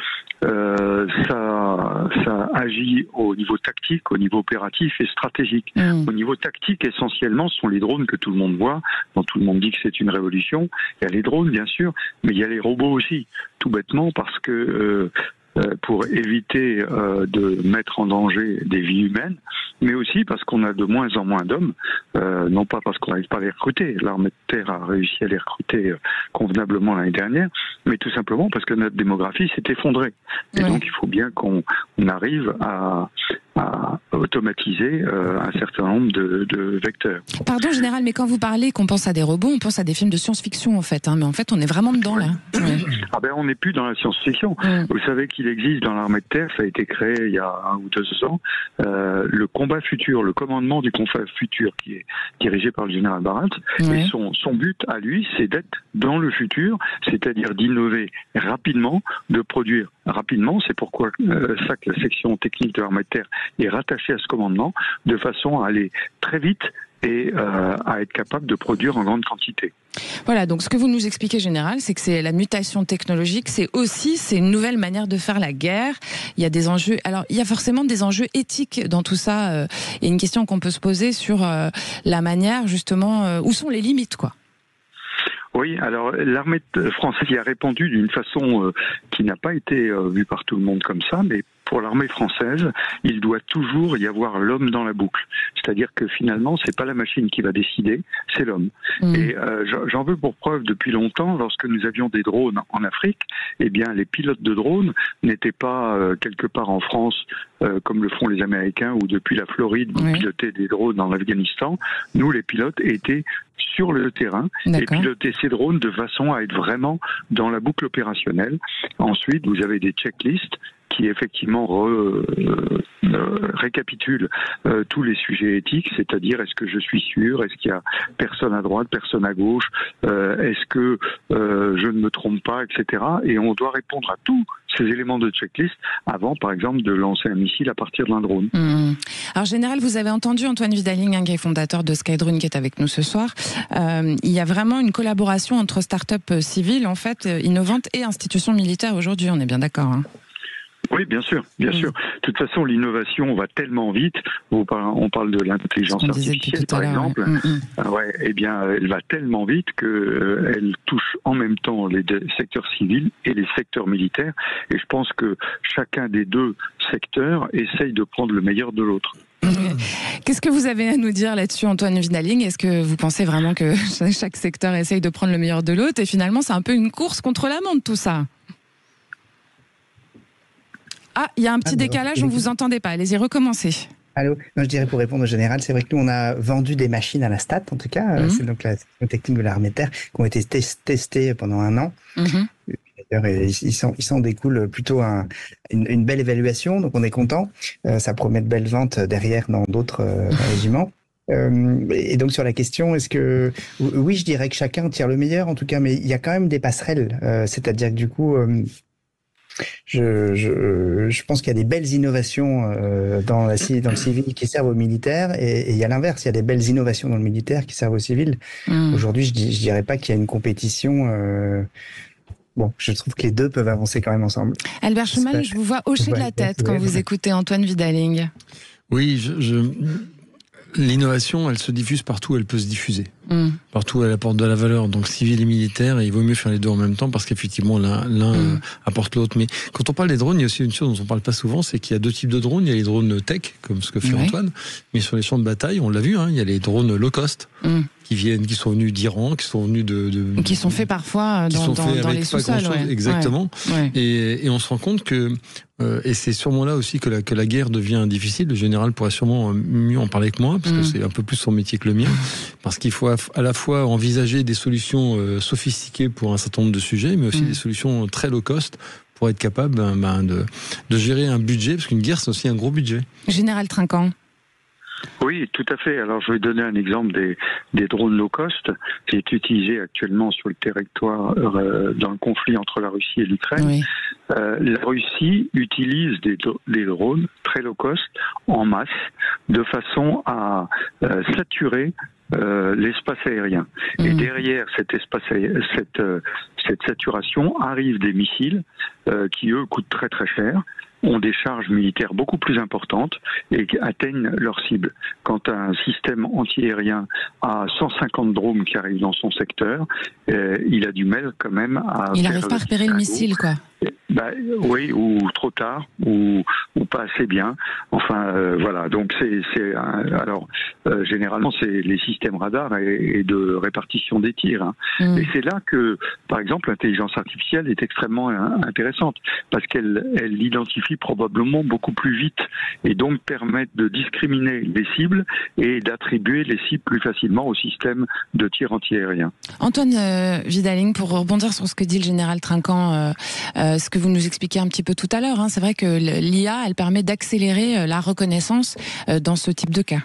ça agit au niveau tactique, au niveau opératif et stratégique. Au niveau tactique, essentiellement, ce sont les drones que tout le monde voit, dont tout le monde dit que c'est une révolution. Il y a les drones, bien sûr, mais il y a les robots aussi, tout bêtement, parce que pour éviter de mettre en danger des vies humaines, mais aussi parce qu'on a de moins en moins d'hommes, non pas parce qu'on n'arrive pas à les recruter, l'armée de terre a réussi à les recruter convenablement l'année dernière, mais tout simplement parce que notre démographie s'est effondrée. Et donc il faut bien qu'on arrive à automatiser un certain nombre de vecteurs. Pardon, général, mais quand vous parlez qu'on pense à des robots, on pense à des films de science-fiction en fait, mais en fait on est vraiment dedans là. Ah ben on n'est plus dans la science-fiction. Vous savez qu'il existe dans l'armée de terre, ça a été créé il y a 1 ou 2 ans, le combat futur, le commandement du combat futur qui est dirigé par le général Barat. Et son but à lui, c'est d'être dans le futur, c'est-à-dire d'innover rapidement, de produire rapidement. C'est pourquoi ça que la section technique de l'armée de terre est rattachée à ce commandement, de façon à aller très vite et à être capable de produire en grande quantité. Voilà, donc ce que vous nous expliquez, Général, c'est que c'est la mutation technologique, c'est une nouvelle manière de faire la guerre. Il y a des enjeux, alors il y a forcément des enjeux éthiques dans tout ça, et une question qu'on peut se poser sur la manière, justement, où sont les limites, quoi. Oui, alors l'armée française y a répondu d'une façon qui n'a pas été vue par tout le monde comme ça, mais pour l'armée française, il doit toujours y avoir l'homme dans la boucle. C'est-à-dire que finalement, c'est pas la machine qui va décider, c'est l'homme. Et j'en veux pour preuve depuis longtemps, lorsque nous avions des drones en Afrique, eh bien les pilotes de drones n'étaient pas quelque part en France comme le font les Américains ou depuis la Floride vous pilotez des drones en Afghanistan. Nous, les pilotes, étaient sur le terrain et piloter ces drones de façon à être vraiment dans la boucle opérationnelle. Ensuite, vous avez des checklists qui effectivement récapitule tous les sujets éthiques, c'est-à-dire est-ce que je suis sûr, est-ce qu'il y a personne à droite, personne à gauche, est-ce que je ne me trompe pas, etc. Et on doit répondre à tous ces éléments de checklist avant, par exemple, de lancer un missile à partir d'un drone. Alors, Général, vous avez entendu Antoine Vidaling, qui est fondateur de Skydrone, qui est avec nous ce soir. Il y a vraiment une collaboration entre start-up civiles, en fait, innovantes, et institutions militaires aujourd'hui, on est bien d'accord, hein. Oui, bien sûr, bien sûr. De toute façon, l'innovation va tellement vite. On parle de l'intelligence artificielle, par exemple. Eh bien, elle va tellement vite que elle touche en même temps les secteurs civils et les secteurs militaires. Et je pense que chacun des deux secteurs essaye de prendre le meilleur de l'autre. Qu'est-ce que vous avez à nous dire là-dessus, Antoine Vidaling? Est-ce que vous pensez vraiment que chaque secteur essaye de prendre le meilleur de l'autre? Et finalement, c'est un peu une course contre la montre, tout ça. Ah, il y a un petit décalage, on ne vous entendait pas. Allez-y, recommencez. Allô? Non, je dirais pour répondre au général, c'est vrai que nous, on a vendu des machines à la STAT, en tout cas. C'est donc la section technique de l'armée de terre, qui ont été testées pendant 1 an. D'ailleurs, il s'en découle plutôt une belle évaluation, donc on est content. Ça promet de belles ventes derrière dans d'autres régiments. Et donc sur la question, est-ce que... Oui, je dirais que chacun tire le meilleur, en tout cas, mais il y a quand même des passerelles. C'est-à-dire que du coup... Je pense qu'il y a des belles innovations dans le civil qui servent aux militaires, et il y a l'inverse, il y a des belles innovations dans le militaire qui servent aux civils. Aujourd'hui, je dirais pas qu'il y a une compétition. Bon, je trouve que les deux peuvent avancer quand même ensemble. Albert Schuman, je vous vois hocher de la tête quand vous écoutez Antoine Vidaling. Oui, l'innovation, elle se diffuse partout où elle peut se diffuser. Partout où elle apporte de la valeur, donc civile et militaire, et il vaut mieux faire les deux en même temps parce qu'effectivement l'un apporte l'autre. Mais quand on parle des drones, il y a aussi une chose dont on parle pas souvent, c'est qu'il y a 2 types de drones. Il y a les drones tech, comme ce que fait Antoine, mais sur les champs de bataille, on l'a vu, il y a les drones low cost qui sont venus d'Iran, qui sont venus qui sont faits parfois dans les sous-sols. Exactement. Et on se rend compte que et c'est sûrement là aussi que la guerre devient difficile. Le général pourrait sûrement mieux en parler que moi, parce que c'est un peu plus son métier que le mien, parce qu'il faut à la fois envisager des solutions sophistiquées pour un certain nombre de sujets, mais aussi des solutions très low cost pour être capable de gérer un budget, parce qu'une guerre, c'est aussi un gros budget. Général Trinquant. Oui, tout à fait. Alors, je vais donner un exemple des drones low cost qui est utilisé actuellement sur le territoire dans le conflit entre la Russie et l'Ukraine. La Russie utilise des drones très low cost en masse de façon à saturer l'espace aérien. Et derrière cette saturation arrivent des missiles qui, eux, coûtent très très cher, ont des charges militaires beaucoup plus importantes et atteignent leur cible. Quand un système anti-aérien a 150 drones qui arrivent dans son secteur, il a du mal quand même à... Il n'arrive pas à repérer le missile, quoi. Oui, ou trop tard, ou pas assez bien. Enfin, voilà. Donc généralement c'est les systèmes radars et de répartition des tirs. Et c'est là que, par exemple, l'intelligence artificielle est extrêmement intéressante parce qu'elle identifie probablement beaucoup plus vite et donc permet de discriminer les cibles et d'attribuer les cibles plus facilement au système de tir antiaérien. Antoine Vidaling, pour rebondir sur ce que dit le général Trinquant, ce que vous nous expliquez un petit peu tout à l'heure, c'est vrai que l'IA, elle permet d'accélérer la reconnaissance dans ce type de cas.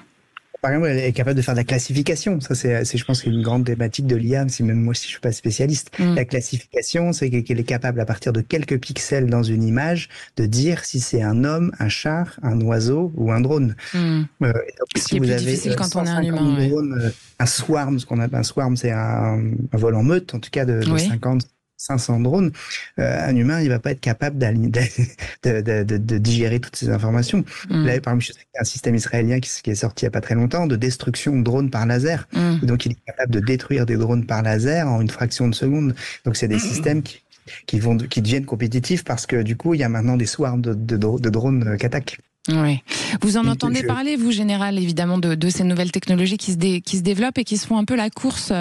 Par exemple, elle est capable de faire de la classification. Ça, c'est je pense, une grande thématique de l'IA, même moi si je suis pas spécialiste. La classification, c'est qu'elle est capable, à partir de quelques pixels dans une image, de dire si c'est un homme, un chat, un oiseau ou un drone. Donc, ce qui est plus difficile quand on est un humain. Drones, un swarm, ce qu'on appelle un swarm, c'est un vol en meute, en tout cas de 500 drones. Un humain, il va pas être capable de digérer toutes ces informations. Là, par exemple, je sais qu'il y a un système israélien qui est sorti il y a pas très longtemps de destruction de drones par laser. Donc, il est capable de détruire des drones par laser en une fraction de seconde. Donc, c'est des systèmes qui deviennent compétitifs parce que du coup, il y a maintenant des swarms de drones qui attaquent. Oui. Vous en entendez parler, vous, Général, évidemment, de ces nouvelles technologies qui se développent et qui se font un peu la course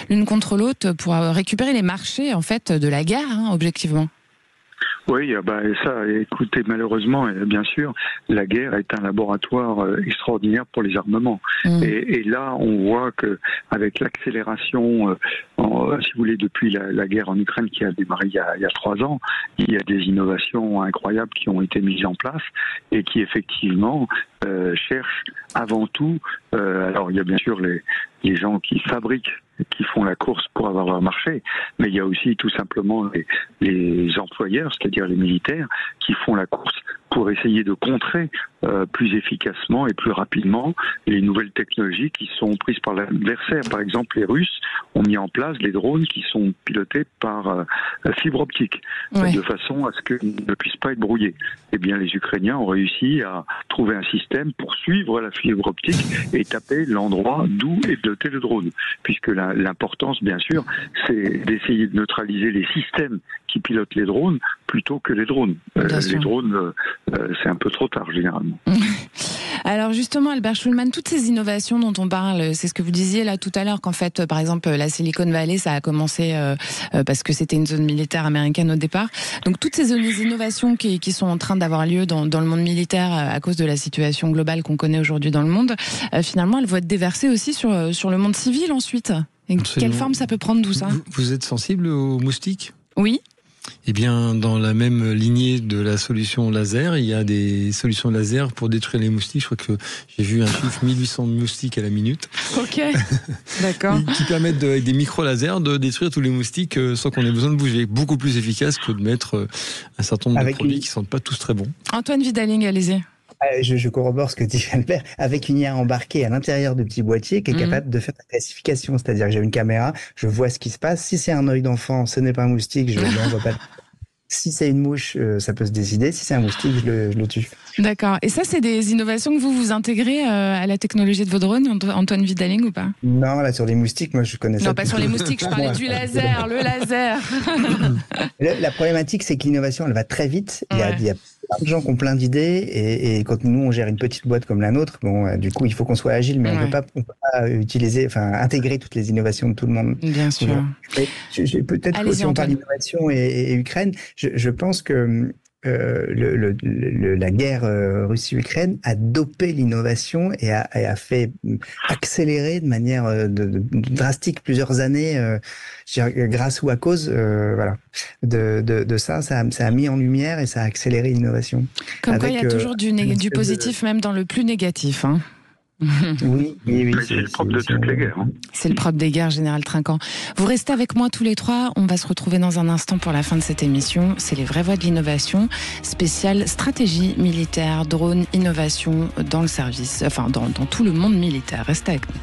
l'une contre l'autre pour récupérer les marchés, en fait, de la guerre, objectivement. Oui, ça, écoutez, malheureusement, bien sûr, la guerre est un laboratoire extraordinaire pour les armements. Et là, on voit que avec l'accélération, si vous voulez, depuis la guerre en Ukraine qui a démarré il y a 3 ans, il y a des innovations incroyables qui ont été mises en place et qui effectivement cherchent avant tout. Alors, il y a bien sûr les gens qui fabriquent, qui font la course pour avoir leur marché, mais il y a aussi tout simplement les employeurs, c'est-à-dire les militaires, qui font la course pour essayer de contrer plus efficacement et plus rapidement les nouvelles technologies qui sont prises par l'adversaire. Par exemple, les Russes ont mis en place des drones qui sont pilotés par fibre optique, de façon à ce qu'ils ne puissent pas être brouillés. Eh bien, les Ukrainiens ont réussi à trouver un système pour suivre la fibre optique et taper l'endroit d'où est piloté le drone, puisque l'importance, bien sûr, c'est d'essayer de neutraliser les systèmes qui pilotent les drones plutôt que les drones. Les drones, c'est un peu trop tard, généralement. Alors justement, Albert Schulman, toutes ces innovations dont on parle, c'est ce que vous disiez là tout à l'heure, qu'en fait, par exemple, la Silicon Valley, ça a commencé parce que c'était une zone militaire américaine au départ. Donc toutes ces innovations qui sont en train d'avoir lieu dans le monde militaire à cause de la situation globale qu'on connaît aujourd'hui dans le monde, finalement, elles vont être déversées aussi sur le monde civil ensuite. Et quelle forme ça peut prendre tout ça ? Vous êtes sensible aux moustiques ? Oui. Eh bien, dans la même lignée de la solution laser, il y a des solutions laser pour détruire les moustiques. Je crois que j'ai vu un chiffre 1800 moustiques à la minute. Ok, d'accord. Qui permettent, avec des micro-lasers, de détruire tous les moustiques sans qu'on ait besoin de bouger. Beaucoup plus efficace que de mettre un certain nombre de produits qui ne sentent pas tous très bons. Antoine Vidalling, allez-y. Je corrobore ce que dit Albert, avec une IA embarquée à l'intérieur du petit boîtier qui est capable de faire la classification. C'est-à-dire que j'ai une caméra, je vois ce qui se passe. Si c'est un œil d'enfant, ce n'est pas un moustique, je n'envoie pas. Si c'est une mouche, ça peut se décider. Si c'est un moustique, je le tue. D'accord. Et ça, c'est des innovations que vous intégrez à la technologie de vos drones, Antoine Vidalling, ou pas ? Non, là, sur les moustiques, moi, je connais ça. Non, pas sur les moustiques, je parlais du laser, le laser. La problématique, c'est que l'innovation, elle va très vite. Il y a plein de gens qui ont plein d'idées et quand nous, on gère une petite boîte comme la nôtre, du coup, il faut qu'on soit agile, mais on peut pas intégrer toutes les innovations de tout le monde. Bien sûr. Peut-être si on parle d'innovation et Ukraine, je pense que la guerre Russie-Ukraine a dopé l'innovation et a fait accélérer de manière drastique plusieurs années, grâce ou à cause de ça a mis en lumière et ça a accéléré l'innovation. Comme quoi, il y a toujours du positif, même dans le plus négatif. Hein. Oui. C'est le propre de toutes les guerres. C'est le propre des guerres, Général Trinquant. Vous restez avec moi tous les trois. On va se retrouver dans un instant pour la fin de cette émission. C'est les vraies voix de l'innovation, spéciale stratégie militaire, drone, innovation dans le service, dans tout le monde militaire. Restez avec nous.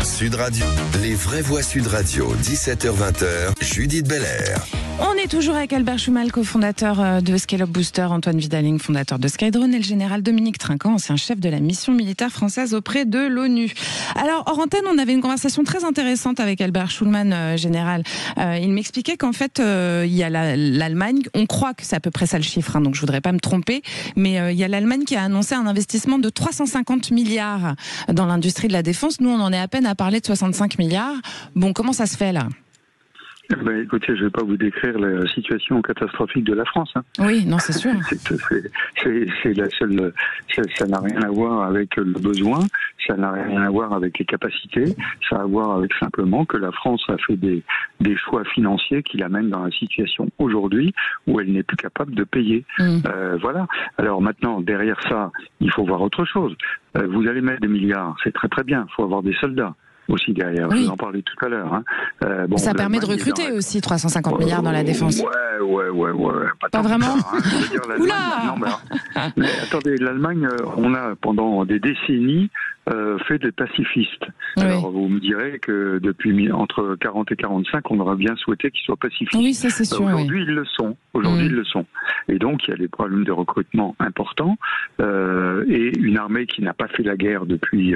Sud Radio, les vraies voix Sud Radio, 17h-20h, Judith Belair. On est toujours avec Albert Schumal, cofondateur de Scale Up Booster, Antoine Vidalling, fondateur de Skydrone, et le général Dominique Trinquant, ancien chef de la mission militaire française auprès de l'ONU. Alors, hors antenne, on avait une conversation très intéressante avec Albert Schulman, général. Il m'expliquait qu'en fait, il y a l'Allemagne, on croit que c'est à peu près ça le chiffre, donc je voudrais pas me tromper, mais il y a l'Allemagne qui a annoncé un investissement de 350 milliards dans l'industrie de la défense. Nous, on en est à peine à parler de 65 milliards. Bon, comment ça se fait là ? Écoutez, je ne vais pas vous décrire la situation catastrophique de la France. Hein. Oui, non, c'est sûr. C'est la seule. Ça n'a rien à voir avec le besoin. Ça n'a rien à voir avec les capacités, ça a à voir avec simplement que la France a fait des choix financiers qui l'amènent dans la situation aujourd'hui où elle n'est plus capable de payer. Voilà. Alors maintenant, derrière ça, il faut voir autre chose. Vous allez mettre des milliards, c'est très très bien, il faut avoir des soldats aussi derrière, je vous en parlais tout à l'heure. Ça permet de recruter aussi 350 milliards dans la défense. Ouais. Pas vraiment. Oula. Mais attendez, l'Allemagne, on a pendant des décennies fait des pacifistes. Oui. Alors vous me direz que depuis entre 40 et 45, on aurait bien souhaité qu'ils soient pacifistes. Oui, ça c'est sûr. Aujourd'hui, ils le sont. Ils le sont. Et donc, il y a des problèmes de recrutement importants et une armée qui n'a pas fait la guerre depuis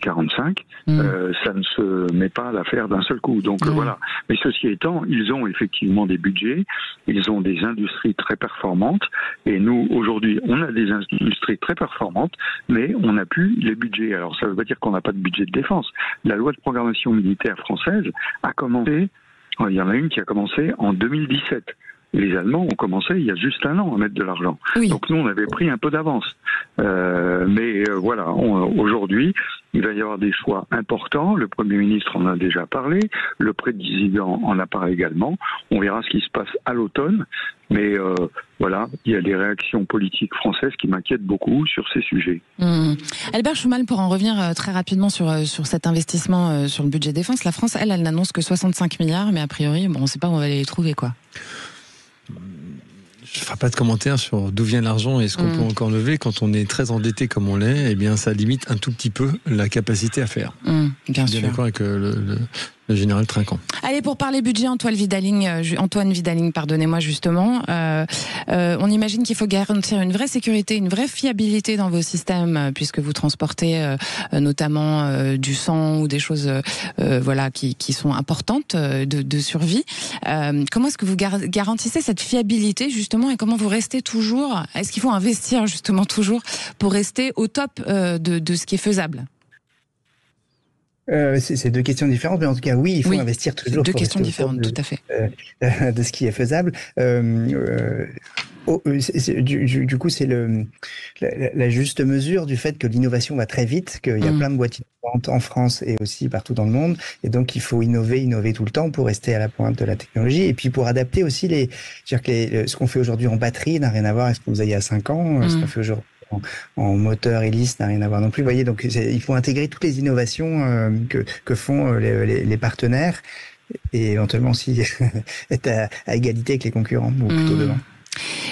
45. Ça ne se met pas à la faire d'un seul coup. Donc voilà. Mais ceci étant, ils ont effectivement des budgets, ils ont des industries très performantes, et nous, aujourd'hui, on a des industries très performantes, mais on n'a plus les budgets. Alors ça ne veut pas dire qu'on n'a pas de budget de défense. La loi de programmation militaire française a commencé, il y en a une qui a commencé en 2017. Les Allemands ont commencé il y a juste un an à mettre de l'argent. Oui. Donc nous, on avait pris un peu d'avance. Mais voilà, aujourd'hui, il va y avoir des choix importants. Le Premier ministre en a déjà parlé. Le président en a parlé également. On verra ce qui se passe à l'automne. Mais voilà, il y a des réactions politiques françaises qui m'inquiètent beaucoup sur ces sujets. Albert Schuman, pour en revenir très rapidement sur cet investissement sur le budget défense, la France, elle n'annonce que 65 milliards, mais a priori, on ne sait pas où on va les trouver, quoi. Je ne ferai pas de commentaire sur d'où vient l'argent et ce qu'on peut encore lever. Quand on est très endetté comme on l'est, eh bien, ça limite un tout petit peu la capacité à faire. Bien sûr. D'accord avec le général Trinquant. Allez, pour parler budget, Antoine Vidaling, pardonnez-moi justement. On imagine qu'il faut garantir une vraie sécurité, une vraie fiabilité dans vos systèmes, puisque vous transportez notamment du sang ou des choses qui sont importantes de survie. Comment est-ce que vous garantissez cette fiabilité justement, et comment vous restez toujours? Est-ce qu'il faut investir justement toujours pour rester au top de ce qui est faisable? C'est deux questions différentes, mais en tout cas, oui, il faut investir toujours. Deux questions différentes, tout à fait. De ce qui est faisable. Du coup, c'est la juste mesure du fait que l'innovation va très vite, qu'il y a plein de boîtiers de vente en France et aussi partout dans le monde, et donc il faut innover tout le temps pour rester à la pointe de la technologie, et puis pour adapter aussi ce qu'on fait aujourd'hui en batterie n'a rien à voir avec ce qu'on faisait il y a 5 ans, ce qu'on fait aujourd'hui en moteur hélice n'a rien à voir non plus. Vous voyez, donc il faut intégrer toutes les innovations que font les partenaires, et éventuellement aussi être à égalité avec les concurrents, ou plutôt devant.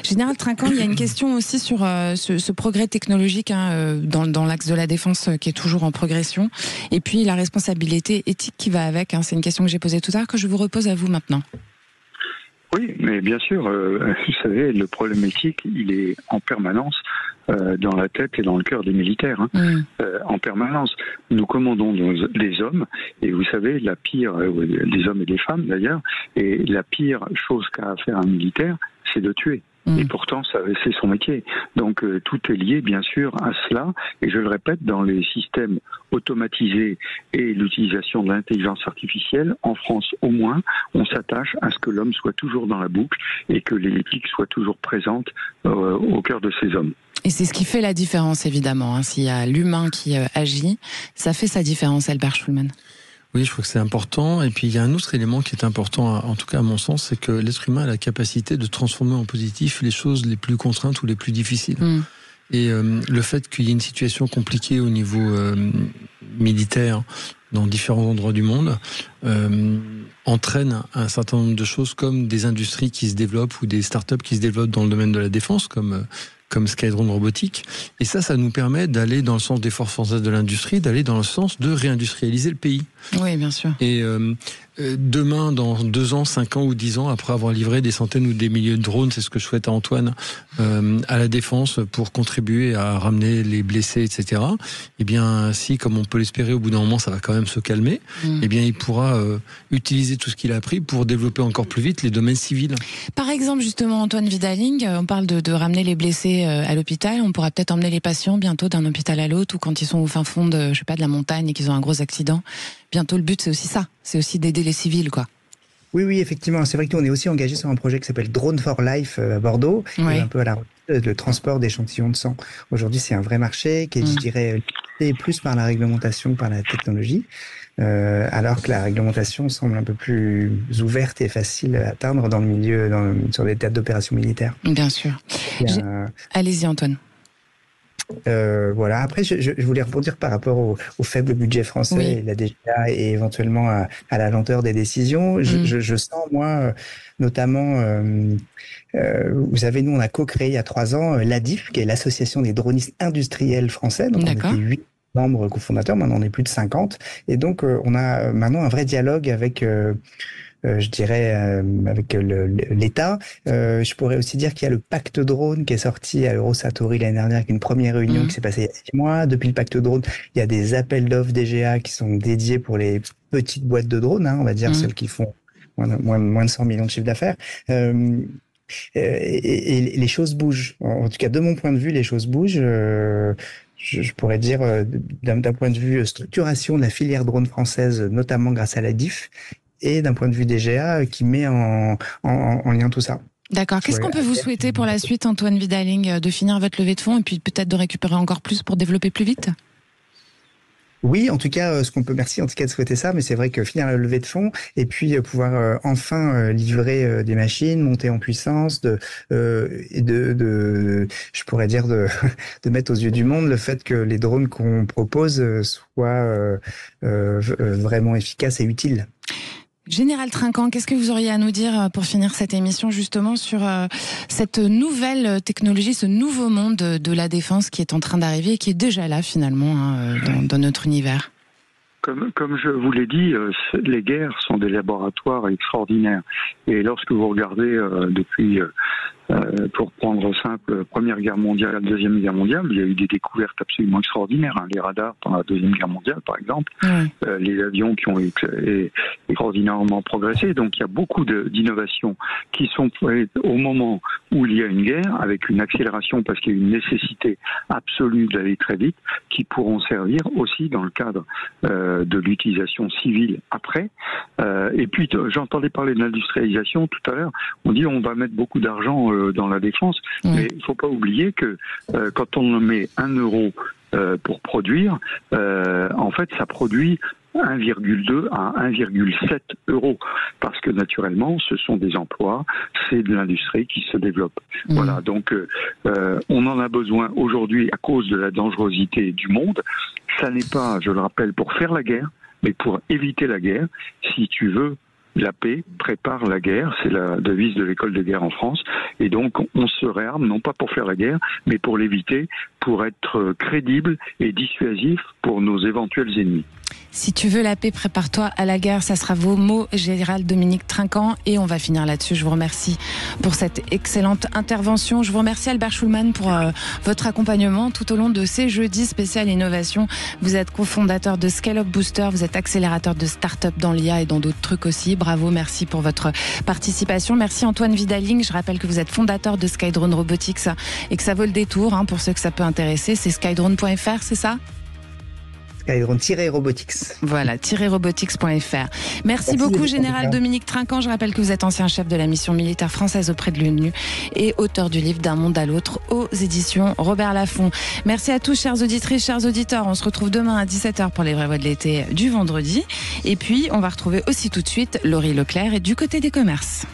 Général Trinquant, il y a une question aussi sur ce progrès technologique dans l'axe de la défense qui est toujours en progression, et puis la responsabilité éthique qui va avec. C'est une question que j'ai posée tout à l'heure, que je vous repose à vous maintenant. Oui, mais bien sûr, vous savez, le problème éthique, il est en permanence dans la tête et dans le cœur des militaires. En permanence, nous commandons les hommes, et vous savez, la pire, des hommes et des femmes d'ailleurs, et la pire chose qu'a à faire un militaire, c'est de tuer. Et pourtant, c'est son métier. Donc, tout est lié, bien sûr, à cela. Et je le répète, dans les systèmes automatisés et l'utilisation de l'intelligence artificielle, en France au moins, on s'attache à ce que l'homme soit toujours dans la boucle et que l'éthique soit toujours présente au cœur de ces hommes. Et c'est ce qui fait la différence, évidemment. S'il y a l'humain qui agit, ça fait sa différence, Albert Schulman. Oui, je crois que c'est important. Et puis, il y a un autre élément qui est important, en tout cas à mon sens, c'est que l'être humain a la capacité de transformer en positif les choses les plus contraintes ou les plus difficiles. Et le fait qu'il y ait une situation compliquée au niveau militaire dans différents endroits du monde entraîne un certain nombre de choses, comme des industries qui se développent ou des startups qui se développent dans le domaine de la défense, comme Skydrone Robotique. Et ça nous permet d'aller dans le sens des forces françaises de l'industrie, d'aller dans le sens de réindustrialiser le pays. Oui, bien sûr. Et demain, dans 2 ans, 5 ans ou 10 ans, après avoir livré des centaines ou des milliers de drones, c'est ce que je souhaite à Antoine, à la défense pour contribuer à ramener les blessés, etc. Eh bien, si, comme on peut l'espérer, au bout d'un moment, ça va quand même se calmer, eh bien, il pourra utiliser tout ce qu'il a appris pour développer encore plus vite les domaines civils. Par exemple, justement, Antoine Vidaling, on parle de ramener les blessés à l'hôpital. On pourra peut-être emmener les patients bientôt d'un hôpital à l'autre, ou quand ils sont au fin fond de la montagne et qu'ils ont un gros accident. Bientôt, le but, c'est aussi ça. C'est aussi d'aider les civils, quoi. Oui, effectivement. C'est vrai que nous, on est aussi engagé sur un projet qui s'appelle Drone for Life à Bordeaux, qui est un peu à la recherche le transport d'échantillons de sang. Aujourd'hui, c'est un vrai marché qui est, je dirais, passer plus par la réglementation que par la technologie, alors que la réglementation semble un peu plus ouverte et facile à atteindre dans le milieu, sur les théâtres d'opérations militaires. Bien sûr. Allez-y, Antoine. Voilà. Après, je voulais rebondir par rapport au faible budget français et la DGA et éventuellement à la lenteur des décisions. Je sens, moi, notamment, vous savez, nous, on a co-créé il y a 3 ans l'ADIF, qui est l'association des dronistes industriels français. Donc, on était 8 membres cofondateurs. Maintenant, on est plus de 50. Et donc, on a maintenant un vrai dialogue avec... je dirais avec l'État. Je pourrais aussi dire qu'il y a le pacte drone qui est sorti à Eurosatory l'année dernière, avec une première réunion qui s'est passée il y a 6 mois. Depuis le pacte drone, il y a des appels d'offres DGA qui sont dédiés pour les petites boîtes de drones, on va dire celles qui font moins de 100 millions de chiffre d'affaires. Et les choses bougent. En tout cas, de mon point de vue, les choses bougent. Je pourrais dire, d'un point de vue structuration de la filière drone française, notamment grâce à la DIF, et d'un point de vue DGA qui met en lien tout ça. D'accord. Qu'est-ce qu'on peut vous souhaiter pour la suite, Antoine Widaling, de finir votre levée de fonds et puis peut-être de récupérer encore plus pour développer plus vite ? Oui, en tout cas, ce qu'on peut, merci en tout cas de souhaiter ça, mais c'est vrai que finir la levée de fonds et puis pouvoir enfin livrer des machines, monter en puissance, je pourrais dire de mettre aux yeux du monde le fait que les drones qu'on propose soient vraiment efficaces et utiles. Général Trinquant, qu'est-ce que vous auriez à nous dire pour finir cette émission justement sur cette nouvelle technologie, ce nouveau monde de la défense qui est en train d'arriver et qui est déjà là finalement dans notre univers ? Comme je vous l'ai dit, les guerres sont des laboratoires extraordinaires. Et lorsque vous regardez depuis, pour prendre simple, Première Guerre mondiale, Deuxième Guerre mondiale, il y a eu des découvertes absolument extraordinaires. Les radars pendant la Deuxième Guerre mondiale, par exemple, les avions qui ont extraordinairement progressé. Donc il y a beaucoup d'innovations qui sont faites au moment où il y a une guerre, avec une accélération parce qu'il y a une nécessité absolue d'aller très vite, qui pourront servir aussi dans le cadre de l'utilisation civile après. Et puis j'entendais parler de l'industrialisation tout à l'heure. On dit on va mettre beaucoup d'argent dans la défense, mais il ne faut pas oublier que quand on met 1 euro pour produire, en fait ça produit 1,2 à 1,7 euros, parce que naturellement ce sont des emplois, c'est de l'industrie qui se développe. Voilà, donc on en a besoin aujourd'hui à cause de la dangerosité du monde. Ça n'est pas, je le rappelle, pour faire la guerre, mais pour éviter la guerre. Si tu veux la paix, prépare la guerre, c'est la devise de l'école de guerre en France. Et donc on se réarme, non pas pour faire la guerre, mais pour l'éviter, pour être crédible et dissuasif pour nos éventuels ennemis. Si tu veux la paix, prépare-toi à la guerre. Ça sera vos mots, Général Dominique Trinquant. Et on va finir là-dessus. Je vous remercie pour cette excellente intervention. Je vous remercie, Albert Schulman, pour votre accompagnement tout au long de ces jeudis spécial innovation. Vous êtes cofondateur de Scale Up Booster. Vous êtes accélérateur de start-up dans l'IA et dans d'autres trucs aussi. Bravo, merci pour votre participation. Merci, Antoine Widaling. Je rappelle que vous êtes fondateur de Skydrone Robotics et que ça vaut le détour, pour ceux que ça peut intéresser. C'est skydrone.fr, c'est ça ? Skydrone-robotics. Voilà, -robotics.fr. Merci beaucoup, Général Dominique Trinquant. Je rappelle que vous êtes ancien chef de la mission militaire française auprès de l'ONU et auteur du livre D'un monde à l'autre aux éditions Robert Laffont. Merci à tous, chères auditrices, chers auditeurs. On se retrouve demain à 17h pour les vraies voix de l'été du vendredi. Et puis, on va retrouver aussi tout de suite Laurie Leclerc et du côté des commerces.